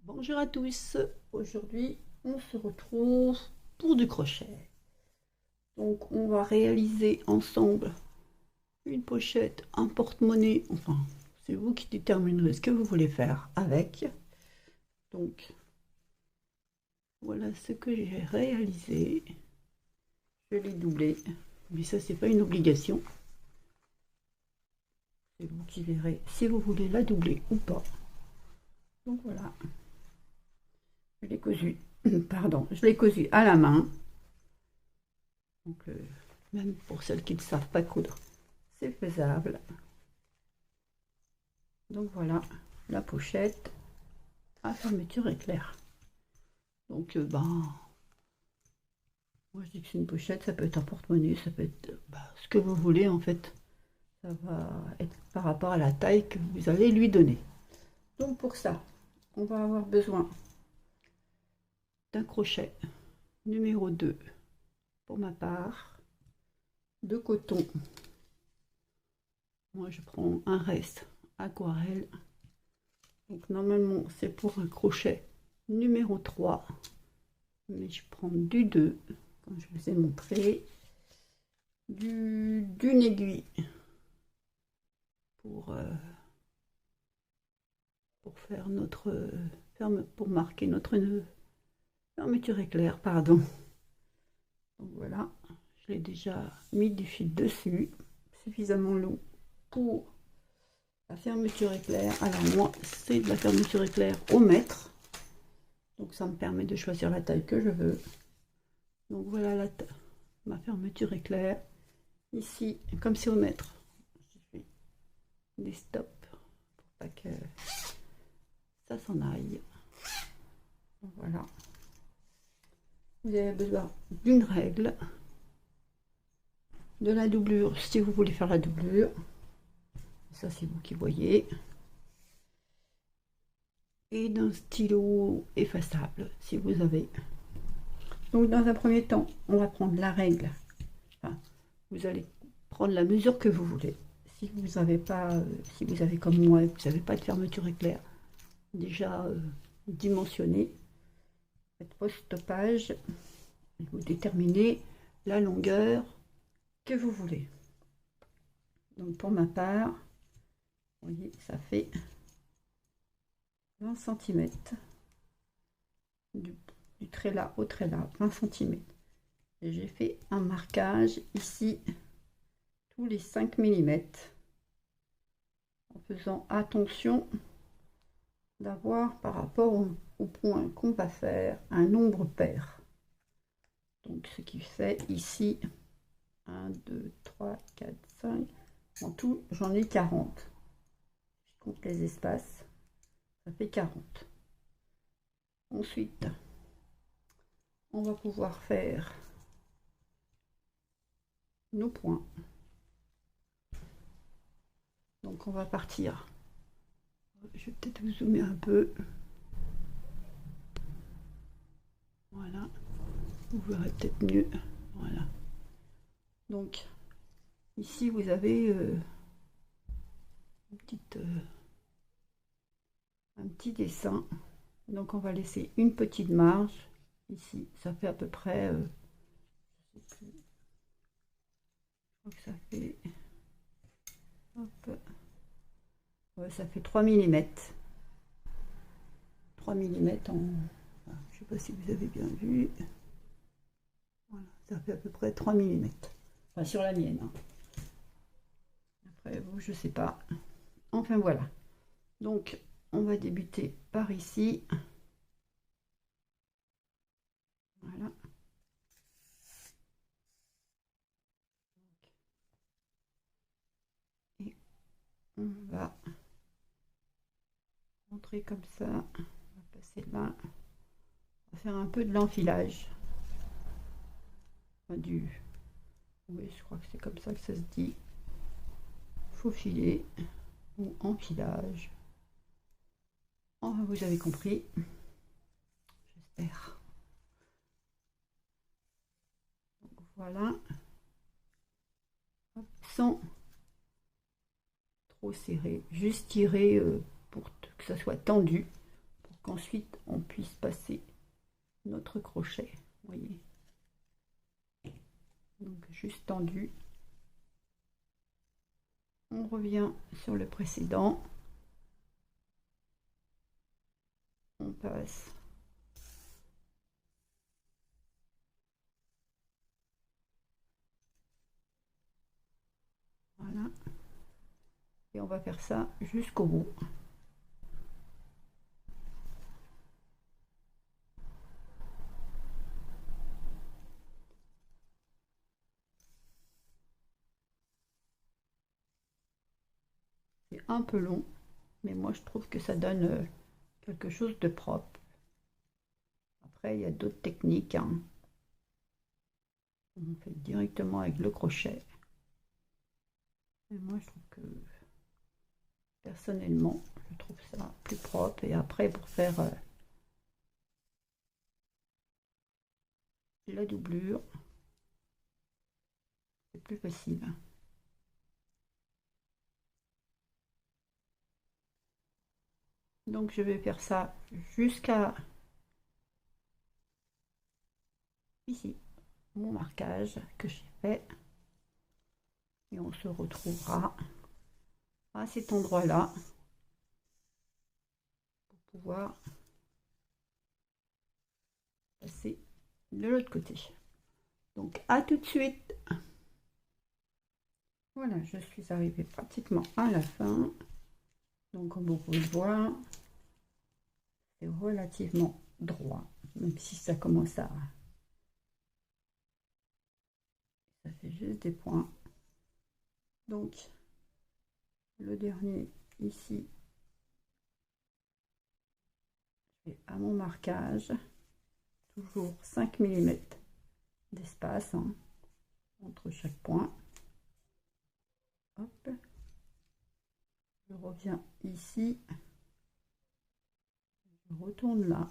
Bonjour à tous, aujourd'hui on se retrouve pour du crochet. Donc on va réaliser ensemble une pochette, un porte-monnaie, enfin c'est vous qui déterminerez ce que vous voulez faire avec. Donc voilà ce que j'ai réalisé. Je l'ai doublé, mais ça c'est pas une obligation. C'est vous qui verrez si vous voulez la doubler ou pas. Donc voilà, je l'ai cousu, pardon, je l'ai cousu à la main. Donc, même pour celles qui ne savent pas coudre, c'est faisable. Donc voilà, la pochette à fermeture éclair. Donc, moi je dis que c'est une pochette, ça peut être un porte-monnaie, ça peut être ce que vous voulez en fait. Ça va être par rapport à la taille que vous allez lui donner. Donc pour ça, on va avoir besoin d'un crochet numéro 2 pour ma part, de coton. Moi je prends un reste aquarelle. Donc normalement c'est pour un crochet numéro 3, mais je prends du 2 comme je vous ai montré, d'une aiguille pour faire notre pour marquer notre fermeture éclair, pardon. Donc voilà, je l'ai déjà mis du fil dessus, suffisamment long pour la fermeture éclair. Alors moi c'est de la fermeture éclair au mètre, donc ça me permet de choisir la taille que je veux. Donc voilà ma fermeture éclair. Ici, comme c'est au mètre, je fais des stops pour pas que ça s'en aille. Donc voilà. Vous avez besoin d'une règle, de la doublure si vous voulez faire la doublure. Ça, c'est vous qui voyez. Et d'un stylo effaçable si vous avez. Donc dans un premier temps, on va prendre la règle. Enfin, vous allez prendre la mesure que vous voulez. Si vous n'avez pas, si vous avez comme moi, vous n'avez pas de fermeture éclair déjà dimensionnée, faites vos stoppages et vous déterminez la longueur que vous voulez. Donc pour ma part, vous voyez, ça fait 20 cm du trélat au trélat, 20 cm. Et j'ai fait un marquage ici tous les 5 mm en faisant attention d'avoir par rapport au point qu'on va faire un nombre pair. Donc ce qui fait ici 1, 2, 3, 4, 5. En tout, j'en ai 40. Je compte les espaces, ça fait 40. Ensuite, on va pouvoir faire nos points. Donc on va partir. Je vais peut-être vous zoomer un peu. Voilà. Vous verrez peut-être mieux. Voilà. Donc ici vous avez un petit dessin. Donc on va laisser une petite marge. Ici, ça fait à peu près, je sais plus, je crois que ça fait, hop, ouais, ça fait 3 mm. 3 mm en, je sais pas si vous avez bien vu. Voilà, ça fait à peu près 3 mm. Enfin, sur la mienne. Hein. Après, vous, je sais pas. Enfin, voilà. Donc, on va débuter par ici. Voilà. Et on va rentrer comme ça. On va passer là. On va faire un peu de l'enfilage. Enfin, oui, je crois que c'est comme ça que ça se dit. Faufiler ou enfilage. Enfin, vous avez compris. J'espère. Voilà. Hop, sans trop serrer. Juste tirer pour que ça soit tendu. Pour qu'ensuite on puisse passer notre crochet, vous voyez. Donc juste tendu. On revient sur le précédent. On passe. Voilà. Et on va faire ça jusqu'au bout. C'est un peu long, mais moi je trouve que ça donne quelque chose de propre. Après, il y a d'autres techniques, hein. On fait directement avec le crochet. Et moi je trouve que personnellement, je trouve ça plus propre. Et après, pour faire la doublure, c'est plus facile. Donc je vais faire ça jusqu'à ici, mon marquage que j'ai fait. Et on se retrouvera à cet endroit-là pour pouvoir passer de l'autre côté. Donc à tout de suite. Voilà, je suis arrivée pratiquement à la fin. Donc comme vous pouvez le voir, c'est relativement droit, même si ça commence à... Ça fait juste des points. Donc le dernier ici, je vais à mon marquage, toujours 5 mm d'espace, hein, entre chaque point. Hop. Je reviens ici, je retourne là.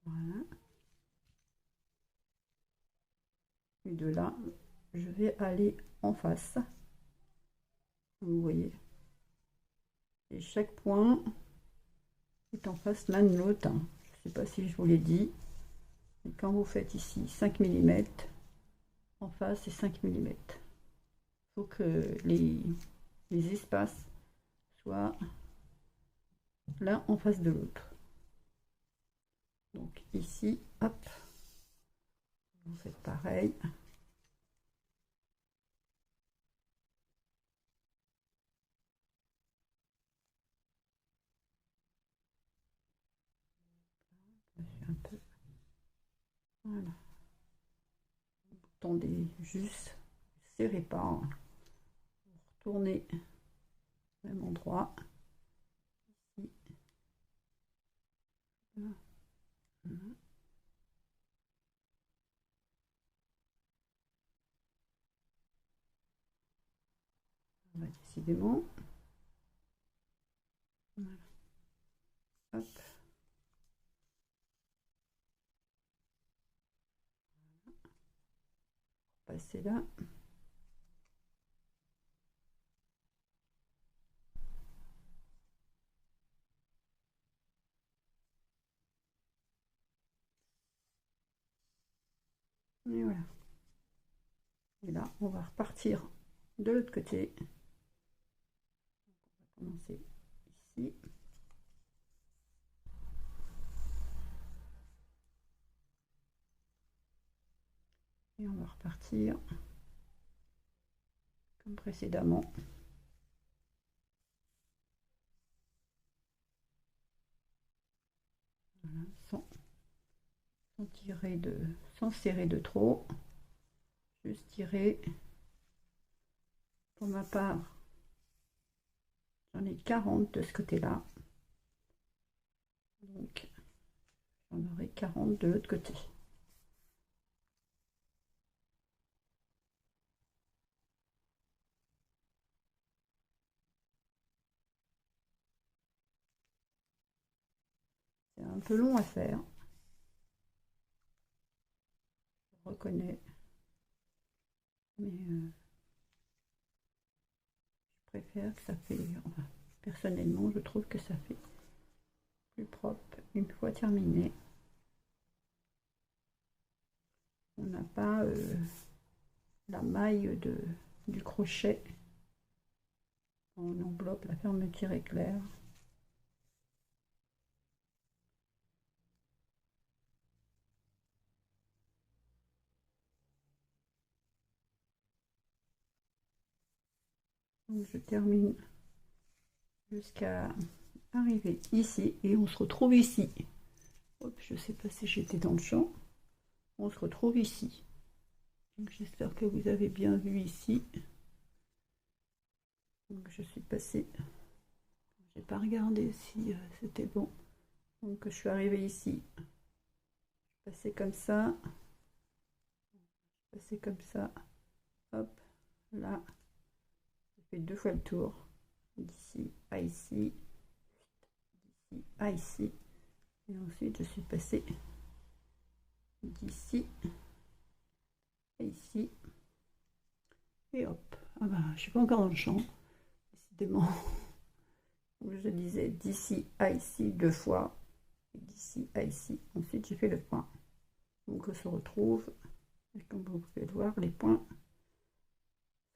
Voilà. Et de là, je vais aller en face. Vous voyez. Et chaque point est en face l'un de l'autre, hein. Je ne sais pas si je vous l'ai dit. Et quand vous faites ici 5 mm, en face c'est 5 mm. Il faut que les espaces soient l'un en face de l'autre. Donc ici, hop, vous faites pareil. Un peu. Voilà. Vous tendez juste, serrez pas, hein. Vous retournez au même endroit. Ici. Voilà. Voilà. Décidément. Voilà. Hop. Passer là. Et voilà. Et là, on va repartir de l'autre côté. On va commencer ici. Et on va repartir comme précédemment. Voilà, sans serrer de trop. Juste tirer. Pour ma part, j'en ai 40 de ce côté-là. Donc, j'en aurai 40 de l'autre côté. C'est un peu long à faire. Je reconnais. Mais je préfère que ça fait... personnellement, je trouve que ça fait plus propre une fois terminé. On n'a pas la maille du crochet. On enveloppe, la fermeture éclair. Donc je termine jusqu'à arriver ici et on se retrouve ici. Hop, je ne sais pas si j'étais dans le champ. On se retrouve ici. J'espère que vous avez bien vu ici. Donc je suis passée. J'ai pas regardé si c'était bon. Donc je suis arrivée ici. Je suis passée comme ça. Passer comme ça. Hop, là. J'ai fait 2 fois le tour. D'ici à ici. D'ici à ici. Et ensuite je suis passée d'ici à ici. Et hop. Ah bah, je suis pas encore dans le champ. Décidément. Je disais d'ici à ici 2 fois. D'ici à ici. Ensuite j'ai fait le point. Donc on se retrouve. Et comme vous pouvez le voir, les points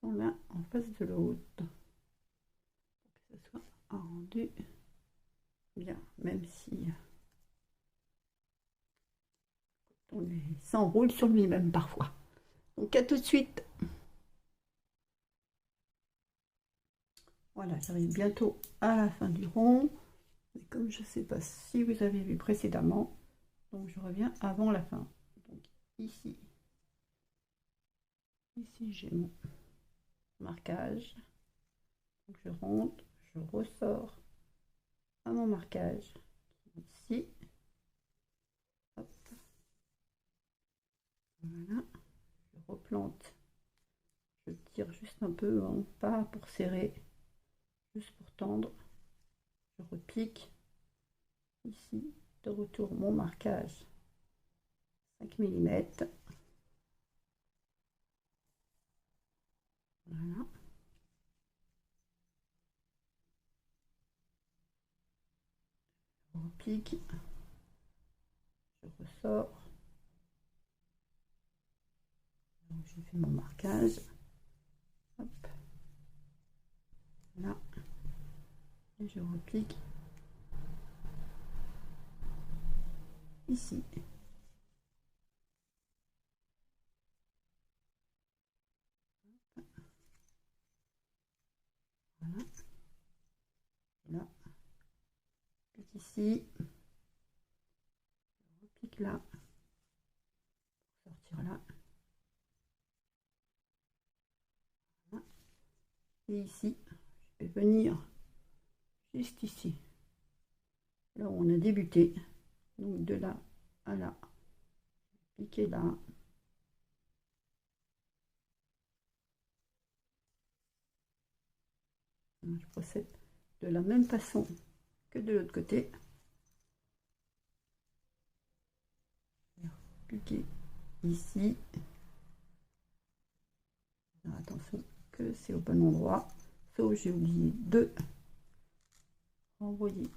sont l'un en face de l'autre. Pour que ce soit rendu bien. Même si on s'enroule sur lui-même parfois. Donc à tout de suite. Voilà, j'arrive bientôt à la fin du rond. Et comme je ne sais pas si vous avez vu précédemment, donc je reviens avant la fin. Donc ici j'ai mon marquage. Donc je rentre, je ressors à mon marquage ici. Hop. Voilà, je replante. Je tire juste un peu, hein, pas pour serrer, juste pour tendre. Je repique ici, de retour mon marquage 5 mm. Voilà. Je repique, je ressors. J'ai fait mon marquage. Hop. Là. Et je repique ici. Voilà. Là. Pique ici. Je repique là. Sortir là. Voilà. Et ici, je vais venir juste ici. Là où on a débuté. Donc de là à là. Piquer là. Je procède de la même façon que de l'autre côté. Piquer ici. Alors, attention que c'est au bon endroit. Sauf j'ai oublié de renvoyer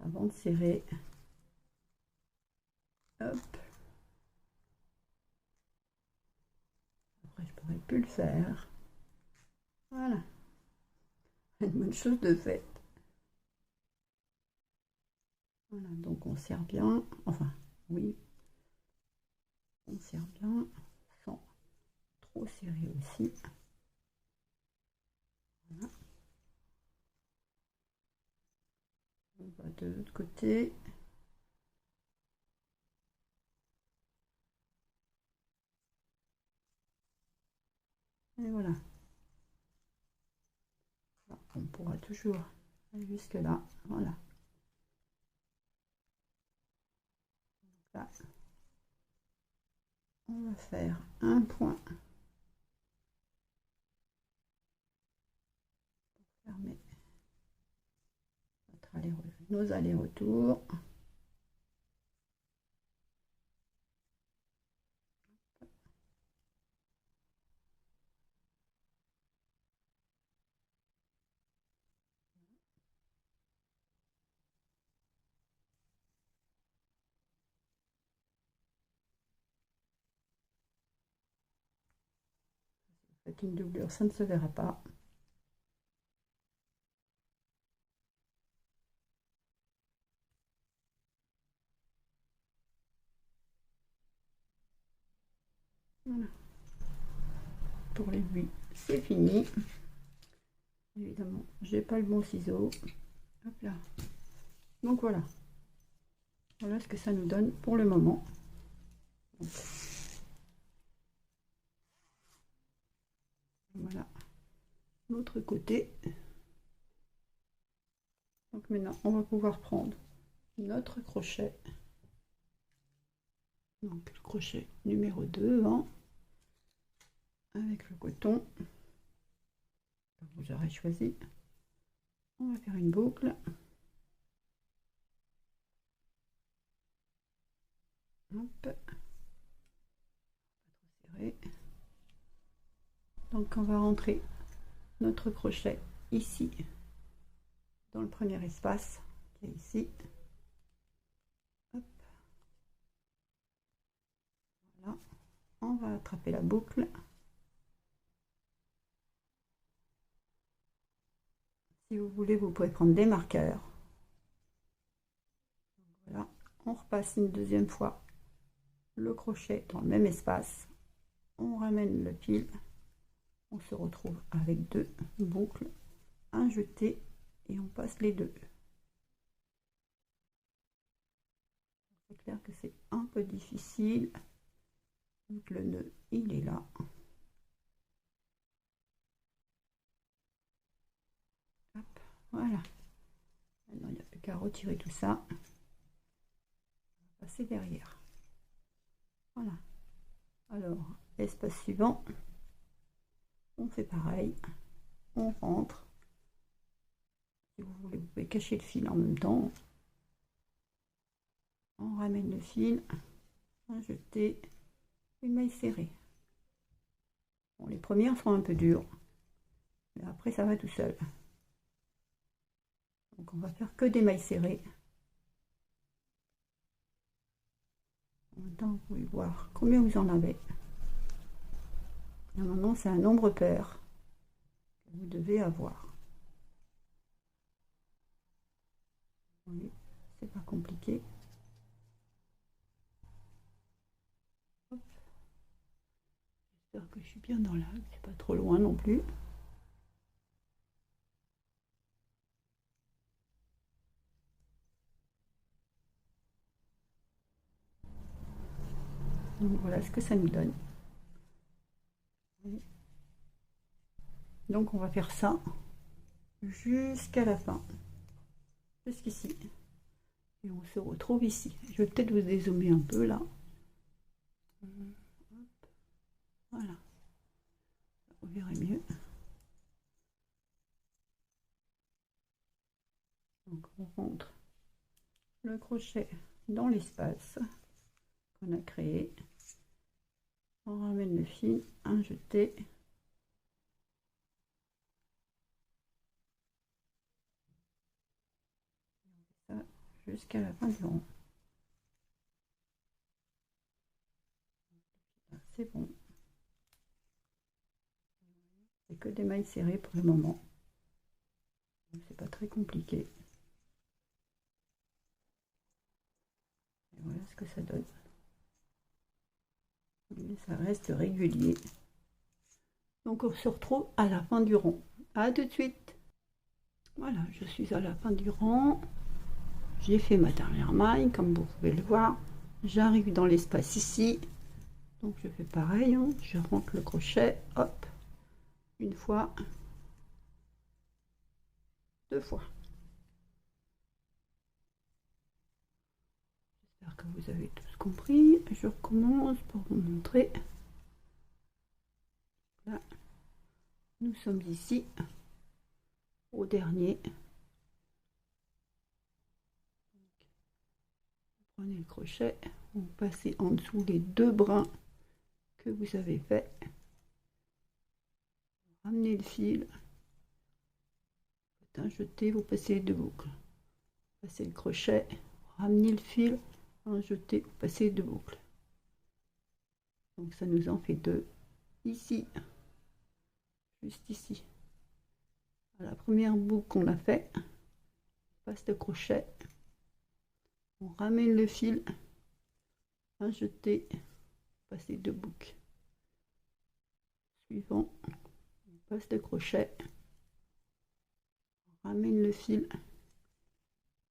avant de serrer. Hop. Après, je pourrais plus le faire. Voilà. Une bonne chose de faite. Voilà, donc on serre bien. Enfin, oui. On serre bien sans trop serrer aussi. Voilà. On va de l'autre côté. Et voilà. On pourra toujours aller jusque là. Voilà. Là, on va faire un point. Fermer nos allers-retours. faites une doublure, ça ne se verra pas. Voilà. Pour l'aiguille, c'est fini. Évidemment, j'ai pas le bon ciseau. Hop là. Donc voilà. Voilà ce que ça nous donne pour le moment. Donc, voilà. L'autre côté. Donc maintenant, on va pouvoir prendre notre crochet. Donc le crochet numéro 2, hein, avec le coton que vous aurez choisi. On va faire une boucle. Hop. Serré. Donc on va rentrer notre crochet ici, dans le premier espace qui est ici. Hop. Voilà. On va attraper la boucle. Si vous voulez, vous pouvez prendre des marqueurs. Voilà. On repasse une deuxième fois le crochet dans le même espace. On ramène le fil. On se retrouve avec deux boucles, un jeté et on passe les deux. C'est clair que c'est un peu difficile. Donc le nœud, il est là. Hop, voilà. Maintenant, il n'y a plus qu'à retirer tout ça. On va passer derrière. Voilà. Alors, espace suivant. On fait pareil. On rentre. Si vous voulez, vous pouvez cacher le fil en même temps. On ramène le fil. Un jeté. Une maille serrée. Bon, les premières sont un peu dures. Mais après, ça va tout seul. Donc on va faire que des mailles serrées. En même temps, vous pouvez voir combien vous en avez. Normalement, c'est un nombre pair que vous devez avoir. Oui, c'est pas compliqué. J'espère que je suis bien dans l'axe, c'est pas trop loin non plus. Donc voilà ce que ça nous donne. Donc on va faire ça jusqu'à la fin, jusqu'ici. Et on se retrouve ici. Je vais peut-être vous dézoomer un peu là. Voilà. Vous verrez mieux. Donc on rentre le crochet dans l'espace qu'on a créé. On ramène le fil, un jeté. Jusqu'à la fin du rond. C'est bon. C'est que des mailles serrées pour le moment. C'est pas très compliqué. Et voilà ce que ça donne. Mais ça reste régulier. Donc on se retrouve à la fin du rond. À tout de suite. Voilà, je suis à la fin du rond. J'ai fait ma dernière maille, comme vous pouvez le voir. J'arrive dans l'espace ici. Donc je fais pareil, hein. Je rentre le crochet, hop, une fois, deux fois. J'espère que vous avez tous compris. Je recommence pour vous montrer. Là, nous sommes ici, au dernier. Vous prenez le crochet, vous passez en dessous les deux brins que vous avez fait. Vous ramenez le fil, faites un jeté, vous passez les deux boucles. Vous passez le crochet, vous ramenez le fil, un jeté, vous passez les deux boucles. Donc ça nous en fait deux ici juste ici. À la première boucle qu'on a fait, on passe le crochet, on ramène le fil, un jeté, passer 2 boucles. Suivant, on passe le crochet, on ramène le fil,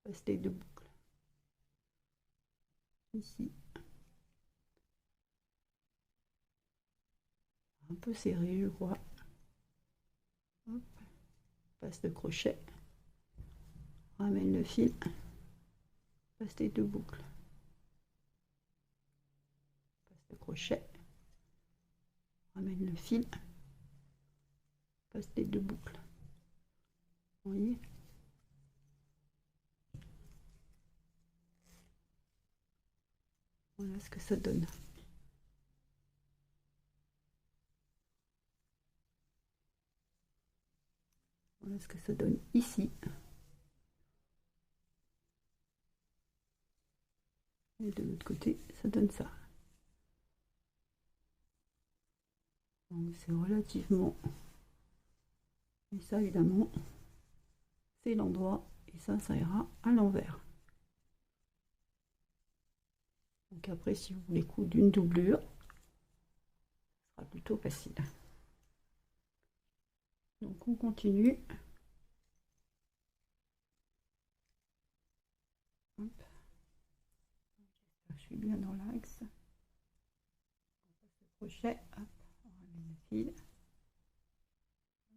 passe les 2 boucles. Ici, un peu serré, je vois. Hop. Passe le crochet, ramène le fil, passe les 2 boucles. Passe le crochet, ramène le fil, passe les 2 boucles. Vous voyez? Voilà ce que ça donne. Voilà ce que ça donne ici. Et de l'autre côté, ça donne ça. Donc c'est relativement... Et ça, évidemment, c'est l'endroit. Et ça ira à l'envers. Donc après, si vous voulez coudre une doublure, ce sera plutôt facile. Donc on continue. Hop. Je suis bien dans l'axe. On passe le crochet, hop, on ramène le fil,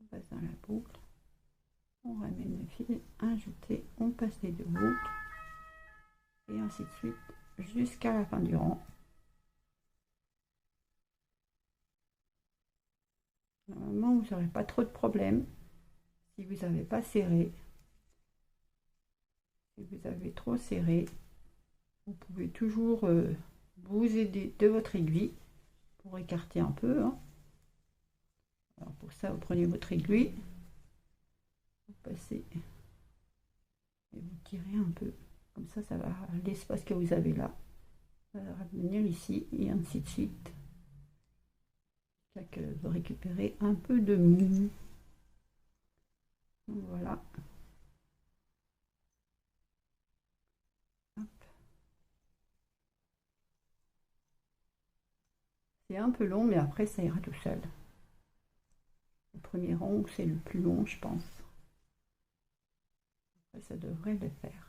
on passe dans la boucle, on ramène le fil, un jeté, on passe les 2 boucles, et ainsi de suite jusqu'à la fin du rang. Normalement, vous n'aurez pas trop de problèmes si vous n'avez pas serré. Si vous avez trop serré, vous pouvez toujours vous aider de votre aiguille pour écarter un peu. Hein. Alors pour ça, vous prenez votre aiguille, vous passez et vous tirez un peu. Comme ça va, l'espace que vous avez là, ça va venir ici et ainsi de suite. Que vous récupérez un peu de mou. Donc voilà. C'est un peu long, mais après ça ira tout seul. Le premier rang, c'est le plus long, je pense. Après, ça devrait le faire.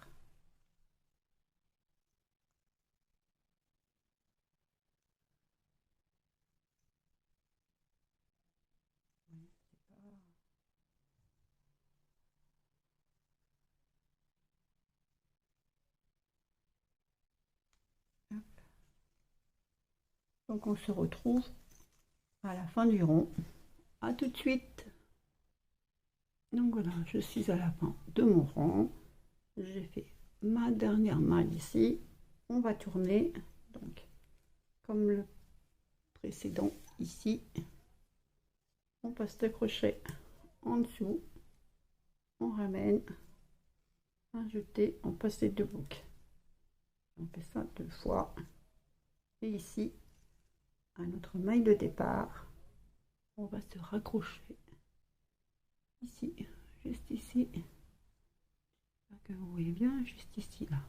Donc on se retrouve à la fin du rond. À tout de suite. Donc voilà, je suis à la fin de mon rang. J'ai fait ma dernière maille ici. On va tourner, donc comme le précédent ici. On passe le crochet en dessous, on ramène, un jeté, on passe les 2 boucles. On fait ça 2 fois. Et ici, à notre maille de départ, on va se raccrocher ici, juste ici, que vous voyez bien, juste ici là.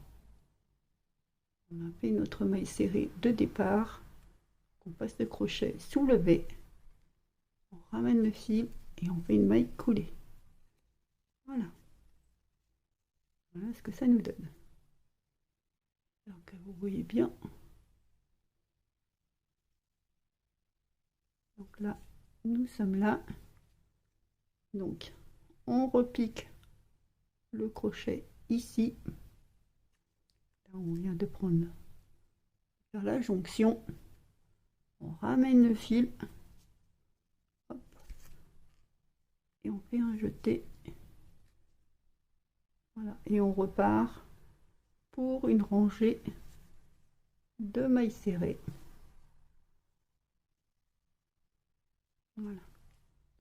On a fait notre maille serrée de départ, on passe le crochet soulevé, on ramène le fil et on fait une maille coulée. Voilà. Voilà ce que ça nous donne. Donc vous voyez bien. Donc là, nous sommes là. Donc on repique le crochet ici, là où on vient de prendre, faire la jonction, on ramène le fil, hop, et on fait un jeté, voilà, et on repart pour une rangée de mailles serrées. Voilà.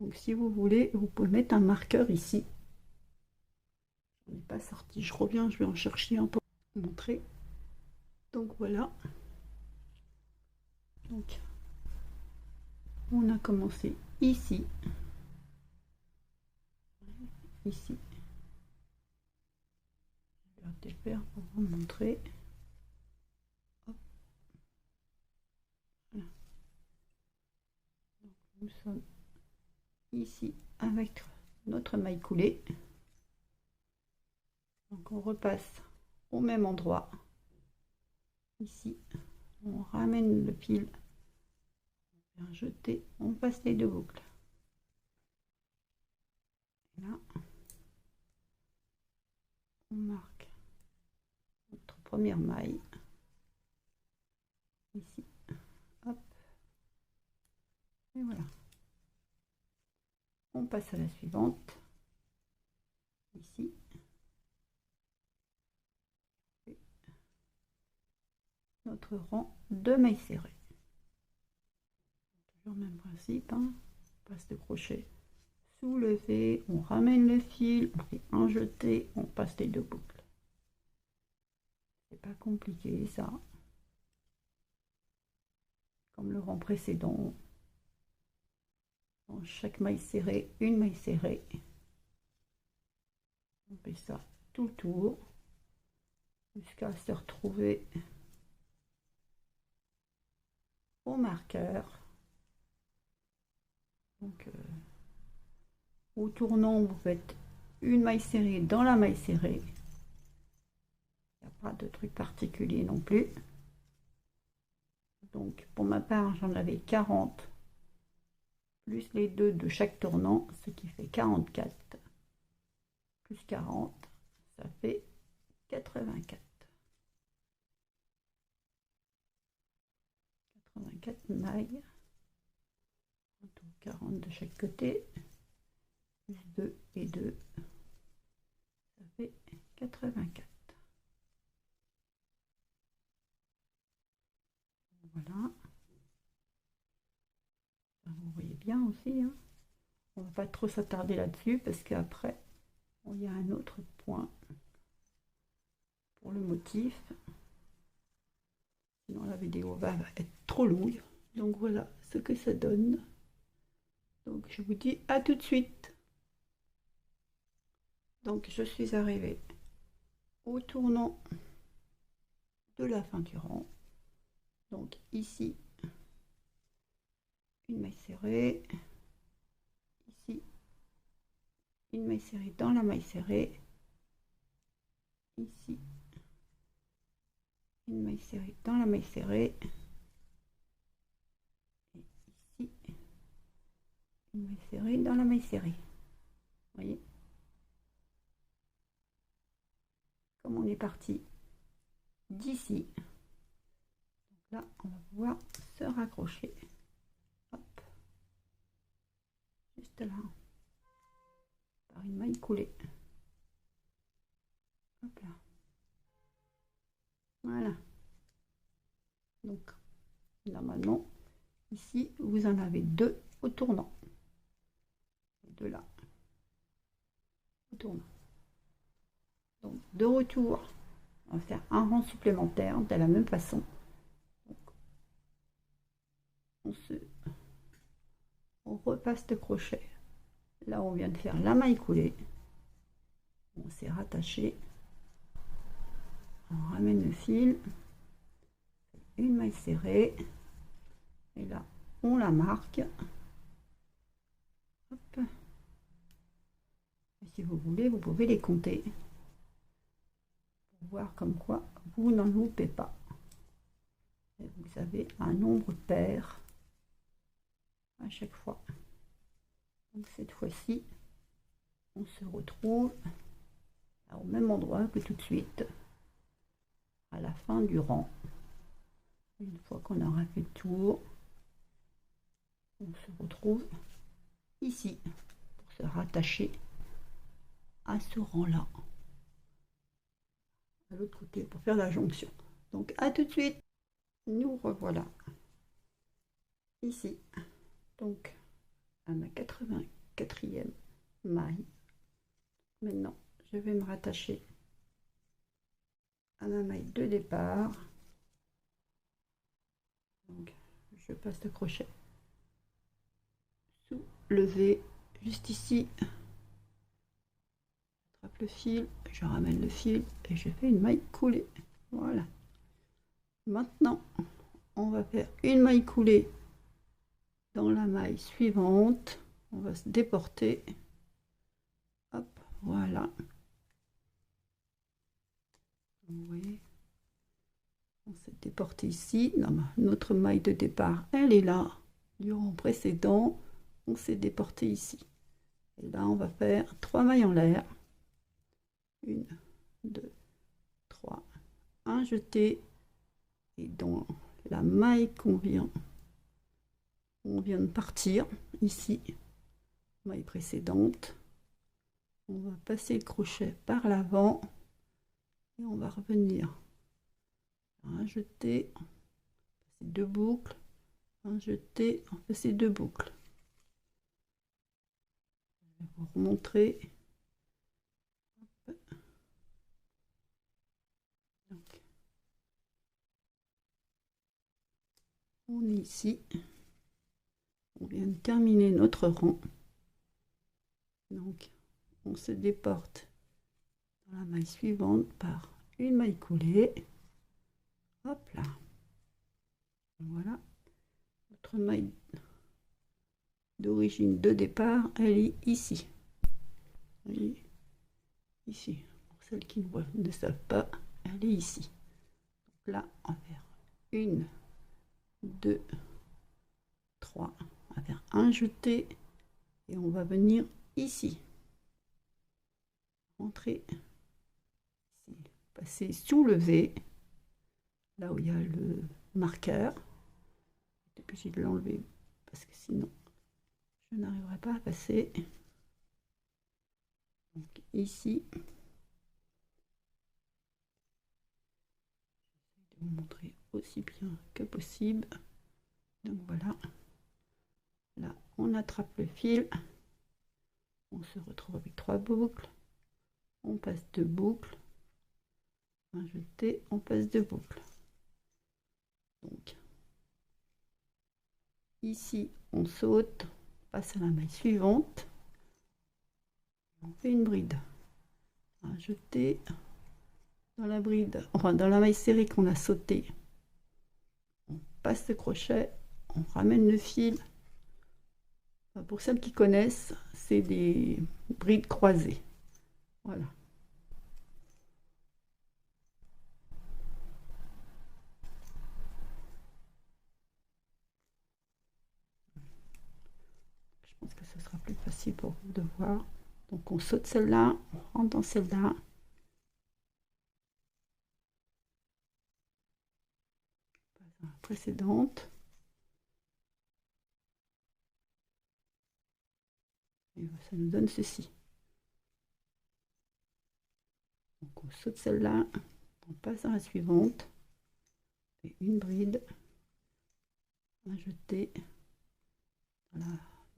Donc si vous voulez, vous pouvez mettre un marqueur ici. On n'est pas sorti, je reviens, je vais en chercher un pour vous montrer. Donc voilà. Donc on a commencé ici. ici. Je vais défaire pour vous montrer. Hop. Voilà. Donc, nous sommes ici avec notre maille coulée. Donc on repasse au même endroit. Ici, on ramène le fil, on vient jeter, on passe les deux boucles. Et là, on marque notre première maille. Ici, hop, et voilà. On passe à la suivante. Ici. Notre rang de mailles serrées. Toujours le même principe, hein. On passe de crochet soulevé, on ramène le fil, on fait un jeté, on passe les deux boucles. C'est pas compliqué ça. Comme le rang précédent. Dans chaque maille serrée, une maille serrée. On fait ça tout le tour jusqu'à se retrouver au marqueur. Donc au tournant, vous faites une maille serrée dans la maille serrée. Il n'y a pas de truc particulier non plus. Donc pour ma part, j'en avais 40 plus les deux de chaque tournant, ce qui fait 44 plus 40, ça fait 84. 84 mailles, 40 de chaque côté, plus 2 et 2, ça fait 84. Voilà. Vous voyez bien aussi, hein. On va pas trop s'attarder là-dessus parce qu'après, il y a un autre point pour le motif. Sinon la vidéo va être trop longue. Donc voilà ce que ça donne. Donc je vous dis à tout de suite. Donc je suis arrivée au tournant de la fin du rang. Donc ici, une maille serrée. Ici, une maille serrée dans la maille serrée. Ici, une maille serrée dans la maille serrée. Et ici, une maille serrée dans la maille serrée. Vous voyez? Comme on est parti d'ici, là, on va pouvoir se raccrocher. Hop. Juste là. Par une maille coulée. Hop là. Voilà. Donc, normalement, ici, vous en avez deux au tournant. Deux là. Au tournant. Donc, de retour, on va faire un rang supplémentaire de la même façon. Donc, on repasse de crochet. Là, on vient de faire la maille coulée. On s'est rattaché. On ramène le fil. Une maille serrée. Et là, on la marque. Hop. Et si vous voulez, vous pouvez les compter. Pour voir comme quoi vous n'en loupez pas. Et vous avez un nombre pair à chaque fois. Donc cette fois-ci, on se retrouve au même endroit que tout de suite, à la fin du rang. Une fois qu'on aura fait le tour, on se retrouve ici pour se rattacher à ce rang-là, à l'autre côté pour faire la jonction. Donc à tout de suite, nous revoilà ici, donc à ma 84e maille. Maintenant, je vais me rattacher à ma maille de départ. Donc, je passe le crochet soulevé juste ici. le fil, je ramène le fil et je fais une maille coulée. Voilà. Maintenant, on va faire une maille coulée dans la maille suivante. On va se déporter. Hop, voilà. Vous voyez, on s'est déporté ici. Non, notre maille de départ, elle est là. Du rang précédent, on s'est déporté ici. Et là, on va faire 3 mailles en l'air. 1, 2, 3. Un jeté. Et dans la maille qu'on vient de partir, ici, maille précédente, on va passer le crochet par l'avant et on va revenir. Un jeté, passer 2 boucles, un jeté, on passer 2 boucles. Je vais vous remontrer. Donc, on est ici. On vient de terminer notre rang. Donc, on se déporte dans la maille suivante par une maille coulée. Hop là. Voilà. Notre maille d'origine de départ, elle est ici. Oui, ici. Pour celles qui ne savent pas, elle est ici. Donc là, on va faire 1, 2, 3. On va faire un jeté et on va venir ici. Rentrer ici. Passer soulever, là où il y a le marqueur. Je suis obligée de l'enlever parce que sinon je n'arriverai pas à passer. Donc ici, je vais vous montrer aussi bien que possible. Donc voilà, là on attrape le fil, on se retrouve avec 3 boucles, on passe 2 boucles, un jeté, on passe 2 boucles. Donc ici on saute, passe à la maille suivante, on fait une bride, un jeté dans la bride, enfin dans la maille serrée qu'on a sauté, on passe le crochet, on ramène le fil. Enfin, pour celles qui connaissent, c'est des brides croisées. Voilà. Je pense que ce sera plus facile pour vous de voir. Donc on saute celle-là, on rentre dans celle-là. Précédente. Et ça nous donne ceci. Donc on saute celle-là, on passe à la suivante. Et une bride, un jeté dans la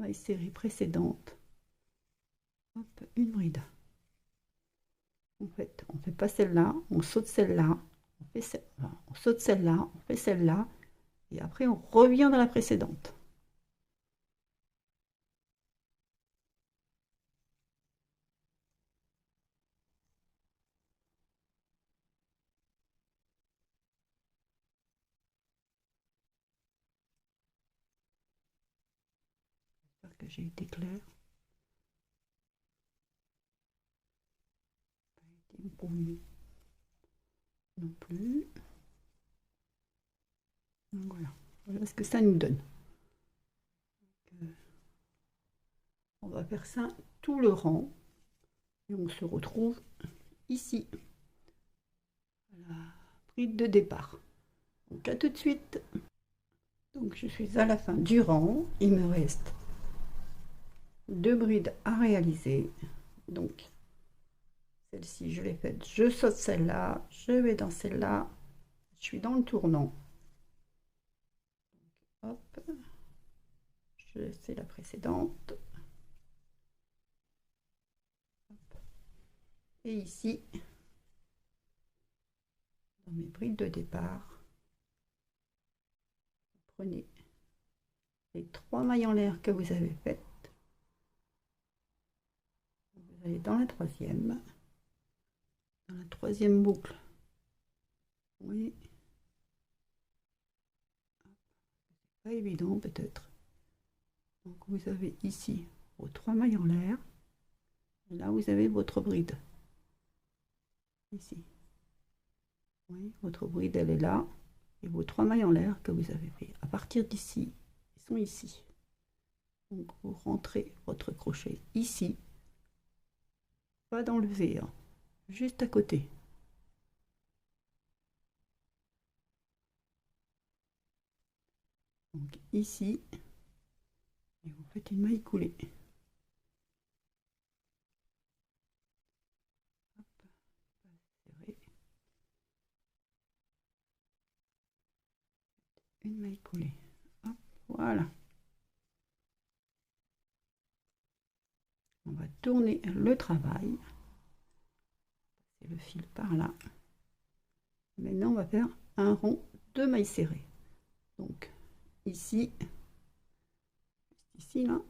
maille serrée précédente. Hop, une bride. En fait, on ne fait pas celle-là, on saute celle-là, on saute celle-là, on fait celle-là, et après on revient dans la précédente. J'espère que j'ai été claire. Non plus. Donc voilà ce que ça nous donne. On va faire ça tout le rang et on se retrouve ici à la bride de départ. Donc à tout de suite. Donc je suis à la fin du rang, il me reste 2 brides à réaliser. Donc celle-ci je l'ai faite, je saute celle-là, je vais dans celle-là, je suis dans le tournant. Hop, je fais la précédente. Et ici, dans mes brides de départ, vous prenez les 3 mailles en l'air que vous avez faites. Vous allez dans la troisième. dans la troisième boucle. Oui, pas évident peut-être. Donc vous avez ici vos 3 mailles en l'air. Et là vous avez votre bride. Ici. Oui, votre bride elle est là. Et vos 3 mailles en l'air que vous avez fait. À partir d'ici, ils sont ici. Donc vous rentrez votre crochet ici. Pas dans le V, hein, juste à côté. Donc ici, et vous faites une maille coulée. Hop, serré. Une maille coulée. Hop, voilà. On va tourner le travail. C'est le fil par là. Maintenant, on va faire un rond de mailles serrées. Donc ici, ici là,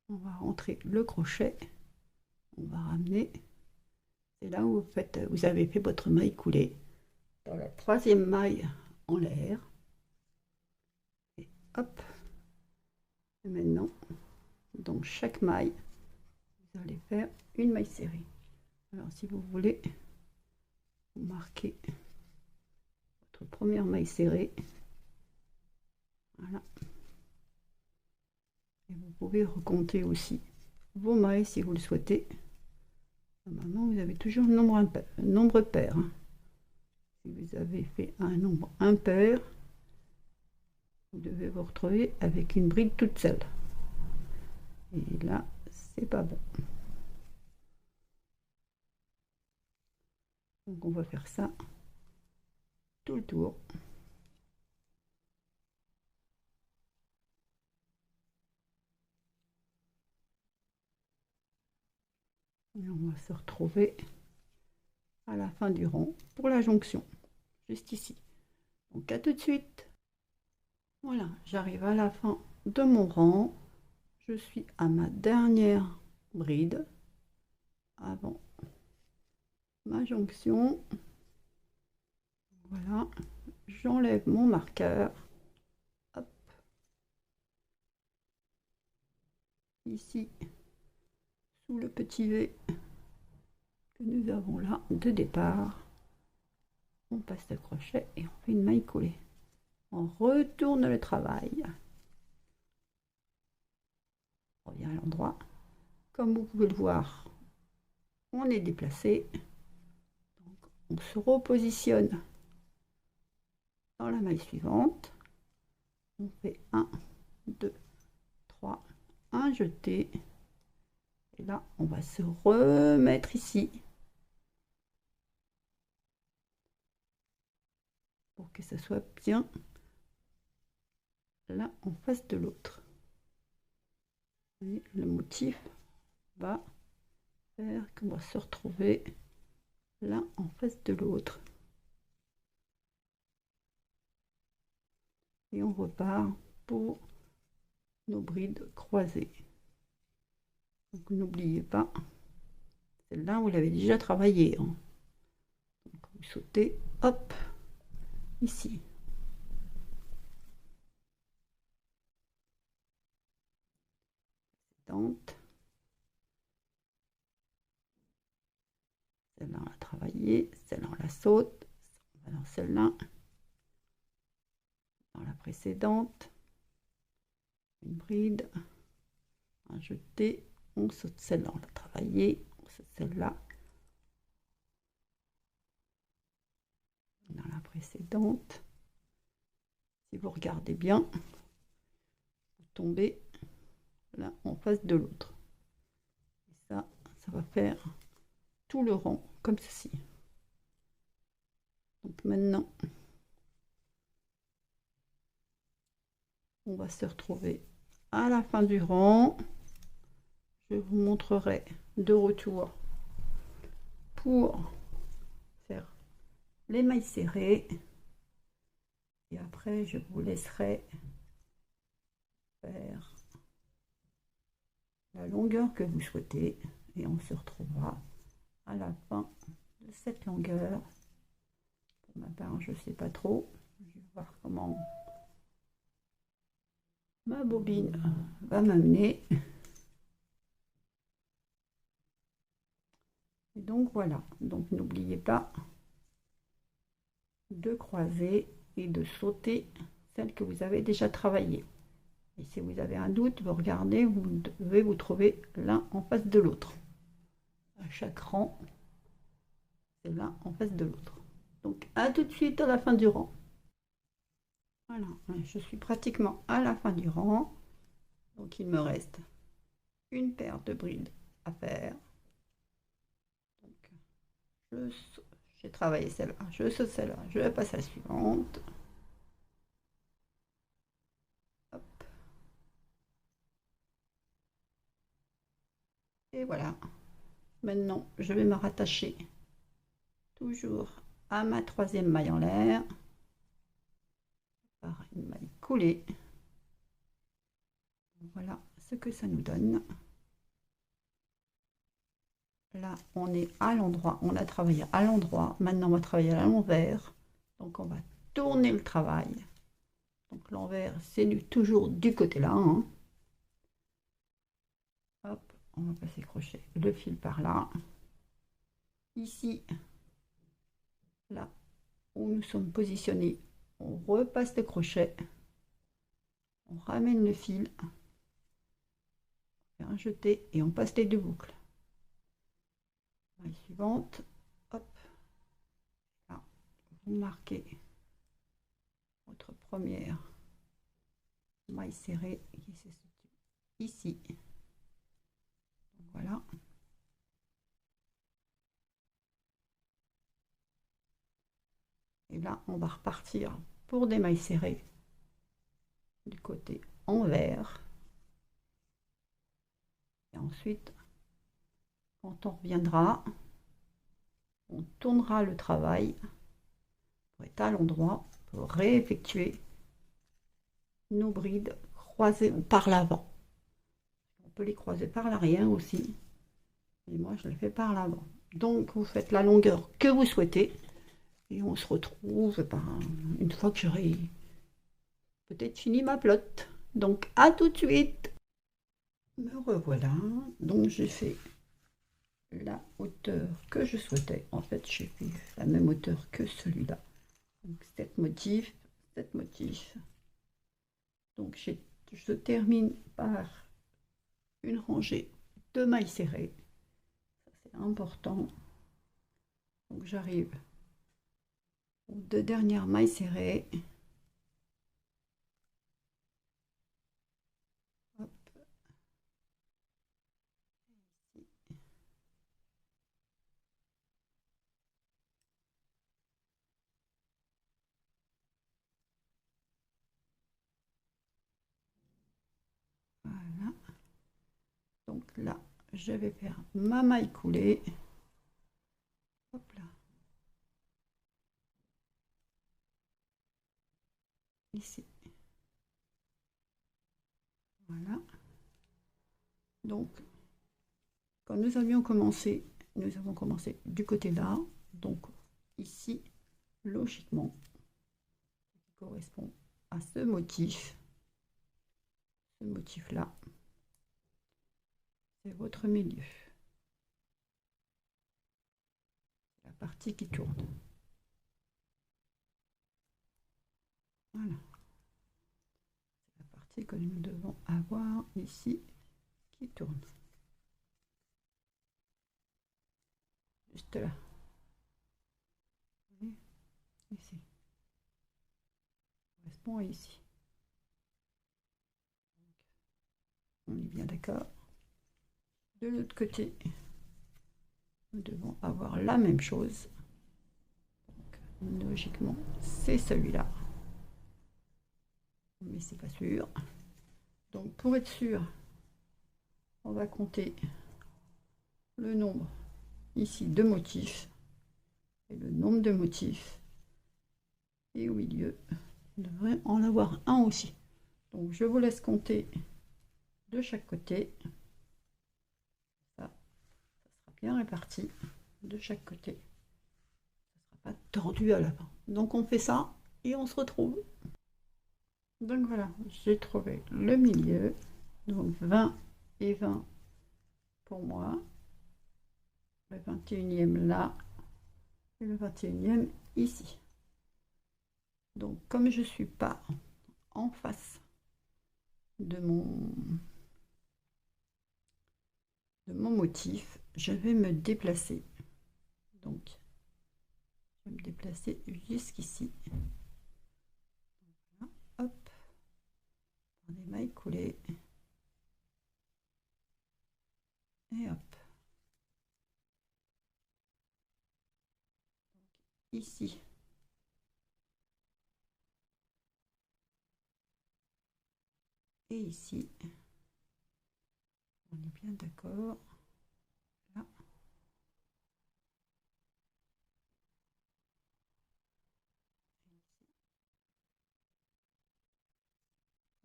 on va rentrer le crochet. On va ramener. C'est là où vous avez fait votre maille coulée. Dans la troisième maille en l'air. Et hop. Et maintenant, dans chaque maille, vous allez faire une maille serrée. Alors si vous voulez, vous marquez votre première maille serrée. Voilà. Et vous pouvez recompter aussi vos mailles si vous le souhaitez. Normalement, vous avez toujours le nombre pair. Si vous avez fait un nombre impair, vous devez vous retrouver avec une bride toute seule. Et là, c'est pas bon. Donc on va faire ça tout le tour. Et on va se retrouver à la fin du rang pour la jonction, juste ici. Donc à tout de suite. Voilà, j'arrive à la fin de mon rang. Je suis à ma dernière bride avant ma jonction. Voilà, j'enlève mon marqueur. Hop. Ici, sous le petit V que nous avons là de départ, on passe le crochet et on fait une maille coulée. On retourne le travail. On revient à l'endroit. Comme vous pouvez le voir, on est déplacé. Donc, on se repositionne dans la maille suivante. On fait 1, 2, 3, un jeté. Et là, on va se remettre ici pour que ça soit bien là en face de l'autre. Le motif va faire qu'on va se retrouver là en face de l'autre. Et on repart pour nos brides croisées. Donc n'oubliez pas, celle-là vous l'avez déjà travaillé. Hein. Donc vous sautez, hop, ici. Celle-là on l'a travaillé, celle-là on la saute, on va dans celle-là, dans la précédente, une bride, un jeté, on saute celle-là, on l'a travaillé, on saute celle-là, dans la précédente. Si vous regardez bien, vous tombez là en face de l'autre. Et ça va faire tout le rang comme ceci. Donc maintenant, on va se retrouver à la fin du rang. Je vous montrerai de retour pour faire les mailles serrées. Et après, je vous laisserai faire la longueur que vous souhaitez. Et on se retrouvera à la fin de cette longueur. Pour ma part, je ne sais pas trop. Je vais voir comment ma bobine va m'amener. Et donc voilà. Donc n'oubliez pas de croiser et de sauter celle que vous avez déjà travaillée. Et si vous avez un doute, vous regardez, vous devez vous trouver l'un en face de l'autre. À chaque rang, c'est l'un en face de l'autre. Donc à tout de suite à la fin du rang. Voilà, je suis pratiquement à la fin du rang. Donc il me reste une paire de brides à faire. Donc j'ai travaillé celle-là, je saute celle-là, je passe à la suivante. Hop. Et voilà. Maintenant, je vais me rattacher toujours à ma troisième maille en l'air par une maille coulée. Voilà ce que ça nous donne. Là, on est à l'endroit, on a travaillé à l'endroit. Maintenant, on va travailler à l'envers. Donc, on va tourner le travail. Donc, l'envers, c'est toujours du côté là. Hein. Hop, on va passer crochet le fil par là. Ici, là où nous sommes positionnés, on repasse le crochet. On ramène le fil. On fait un jeté et on passe les deux boucles. Maille suivante. Hop. Là, vous marquez votre première maille serrée qui se situe ici. Donc voilà. Et là, on va repartir pour des mailles serrées du côté envers. Et ensuite, quand on reviendra, on tournera le travail pour être à l'endroit pour réeffectuer nos brides croisées par l'avant. On peut les croiser par l'arrière aussi. Et moi, je les fais par l'avant. Donc, vous faites la longueur que vous souhaitez. Et on se retrouve une fois que j'aurai peut-être fini ma pelote. Donc, à tout de suite. Me revoilà. Donc, j'ai fait la hauteur que je souhaitais. En fait, j'ai fait la même hauteur que celui-là. Donc, 7 motifs, 7 motifs. Donc, je termine par une rangée de mailles serrées. Ça, c'est important. Donc, j'arrive aux deux dernières mailles serrées. Hop. Voilà. Donc là, je vais faire ma maille coulée. Hop là. Ici. Voilà. Donc, quand nous avons commencé du côté là. Donc, ici, logiquement, qui correspond à ce motif-là, c'est votre milieu. La partie qui tourne. Voilà. C'est la partie que nous devons avoir ici qui tourne. Juste là. Ici. Correspond à ici. On est bien d'accord. De l'autre côté, nous devons avoir la même chose. Donc, logiquement, c'est celui-là. Mais c'est pas sûr. Donc, pour être sûr, on va compter le nombre ici de motifs et le nombre de motifs. Et au milieu, on devrait en avoir un aussi. Donc, je vous laisse compter de chaque côté. Ça sera bien réparti. de chaque côté. Ça ne sera pas tordu à la fin. Donc on fait ça et on se retrouve. Donc voilà, j'ai trouvé le milieu. Donc 20 et 20 pour moi. Le 21e là. Et le 21e ici. Donc comme je ne suis pas en face de mon motif, je vais me déplacer. Donc, je vais me déplacer jusqu'ici. Hop, des mailles coulées. Et hop. Ici. Et ici. On est bien d'accord. Là.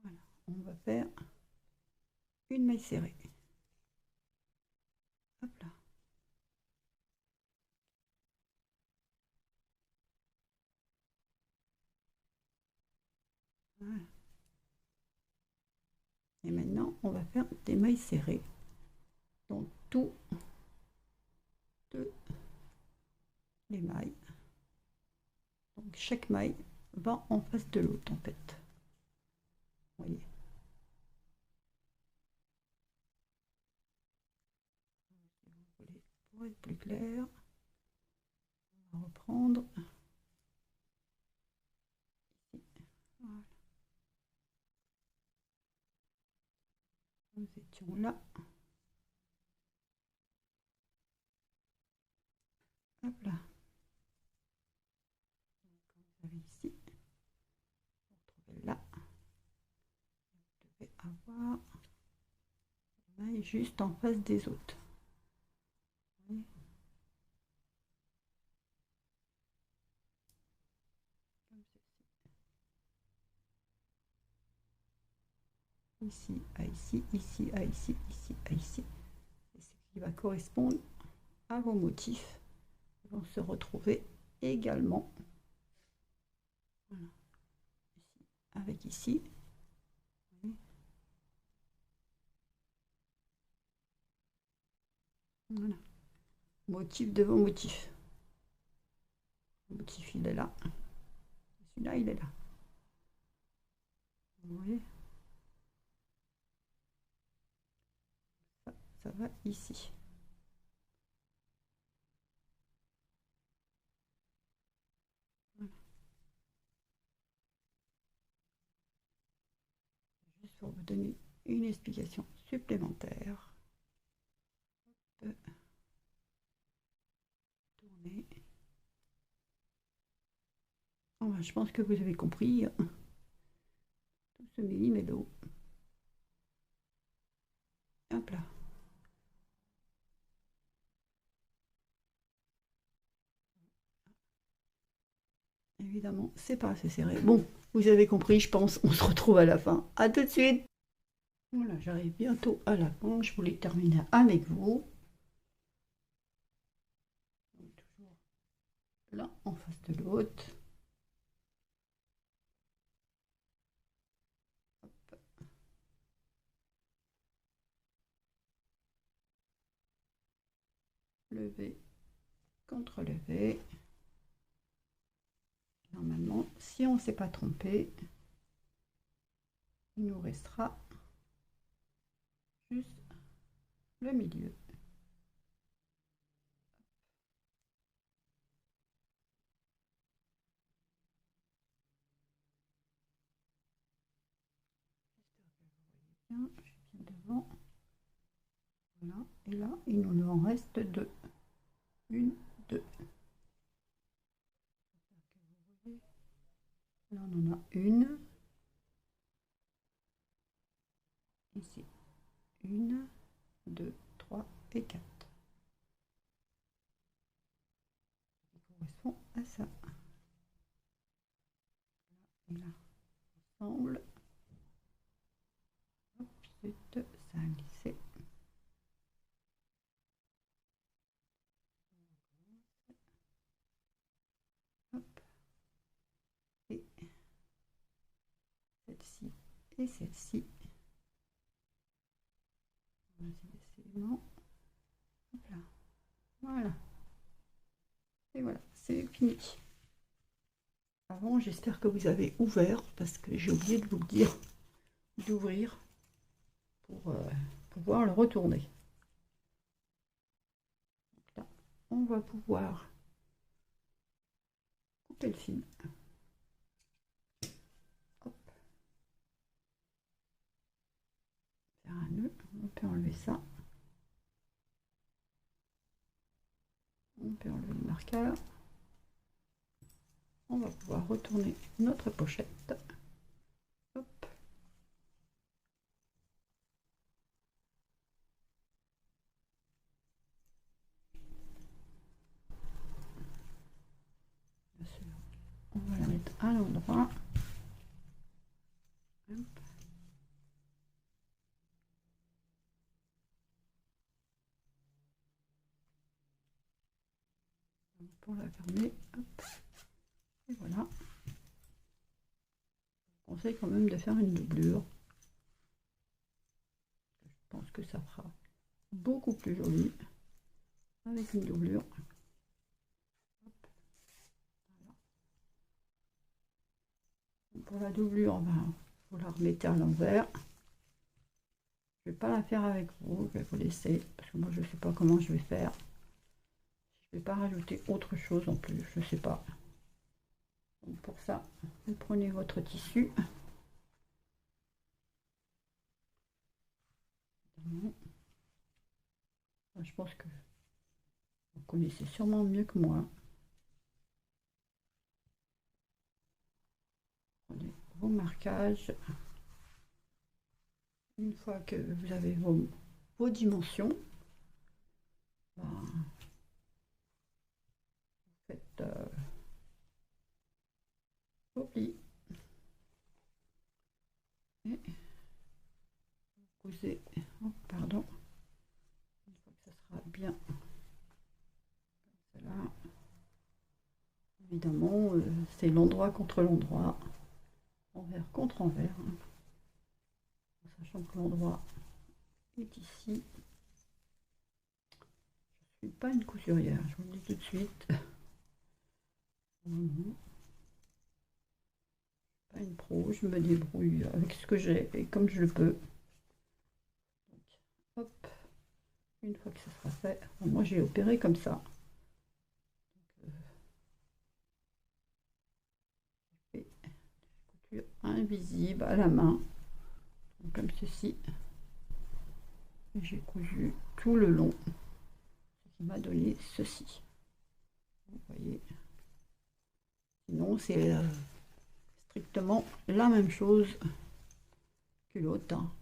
Voilà. On va faire une maille serrée. Hop là. Voilà. Et maintenant, on va faire des mailles serrées. Donc, toutes les mailles. Donc, chaque maille va en face de l'autre, en fait. Vous voyez. Pour être plus clair, on va reprendre. Voilà. Nous étions là. Hop là. Vous avez ici. Vous retrouvez là. Vous devez avoir une maille juste en face des autres. Voyez. Comme ceci. Ici à ici, ici à ici, ici à ici. Et ce qui va correspondre à vos motifs. Ils vont se retrouver également. Voilà. Ici, avec ici. Voilà. Motif de vos motifs. Le motif, il est là. Celui-là, il est là. Vous voyez? Ça va ici. Voilà. Juste pour vous donner une explication supplémentaire. Tourner. Oh, je pense que vous avez compris. Tout ce millimélo. Hop là. Évidemment, c'est pas assez serré. Bon, vous avez compris, je pense. On se retrouve à la fin. À tout de suite. Voilà, j'arrive bientôt à la fin. Je voulais terminer avec vous. Donc, toujours l'un en face de l'autre. Levé contre levé. Normalement, si on ne s'est pas trompé, il nous restera juste le milieu. Bien, je suis bien devant. Voilà, et là, il nous en reste deux. Une, deux. Là, on en a une. Ici. Une, deux, trois et quatre. Qui correspond à ça. Et là, ensemble. Hop, zut, ça a glissé. et celle-ci. Voilà. Et voilà, c'est fini. Avant, j'espère que vous avez ouvert, parce que j'ai oublié de vous le dire, d'ouvrir pour pouvoir le retourner. Donc là, on va pouvoir couper le fil. Hop. Faire un nœud, on peut enlever ça. On peut enlever le marqueur. On va pouvoir retourner notre pochette. Hop. On va la mettre à l'endroit. Pour la fermer. Hop. Et voilà. Je conseille quand même de faire une doublure. Je pense que ça fera beaucoup plus joli avec une doublure. Voilà. Pour la doublure, vous la remettez à l'envers. Je ne vais pas la faire avec vous, je vais vous laisser, parce que moi je ne sais pas comment je vais faire. Je ne vais pas rajouter autre chose en plus, je ne sais pas. Donc pour ça, vous prenez votre tissu. Je pense que vous connaissez sûrement mieux que moi. Prenez vos marquages. Une fois que vous avez vos dimensions, vous faites vos plis et vous cousez. Oh, pardon. Une fois que ça sera bien comme cela, évidemment, c'est l'endroit contre l'endroit, envers contre envers, hein. Sachant que l'endroit est ici. Je ne suis pas une couturière, je vous le dis tout de suite. Pas une pro, je me débrouille avec ce que j'ai et comme je le peux. Donc, hop, une fois que ça sera fait, moi j'ai opéré comme ça. Donc, je fais des coutures invisibles à la main, donc comme ceci. J'ai cousu tout le long, ce qui m'a donné ceci. Vous voyez. Sinon, c'est strictement la même chose que l'autre, hein,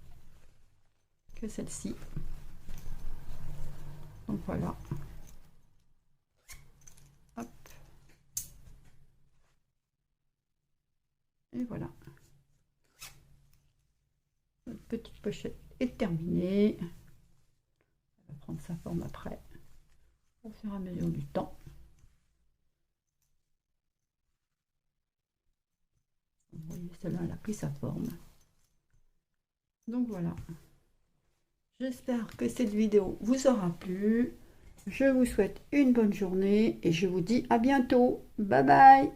que celle-ci. Donc voilà. Hop. Et voilà. Notre petite pochette est terminée. Elle va prendre sa forme après, au fur et à mesure du temps. Vous voyez, celle-là, elle a pris sa forme. Donc voilà. J'espère que cette vidéo vous aura plu. Je vous souhaite une bonne journée et je vous dis à bientôt. Bye bye!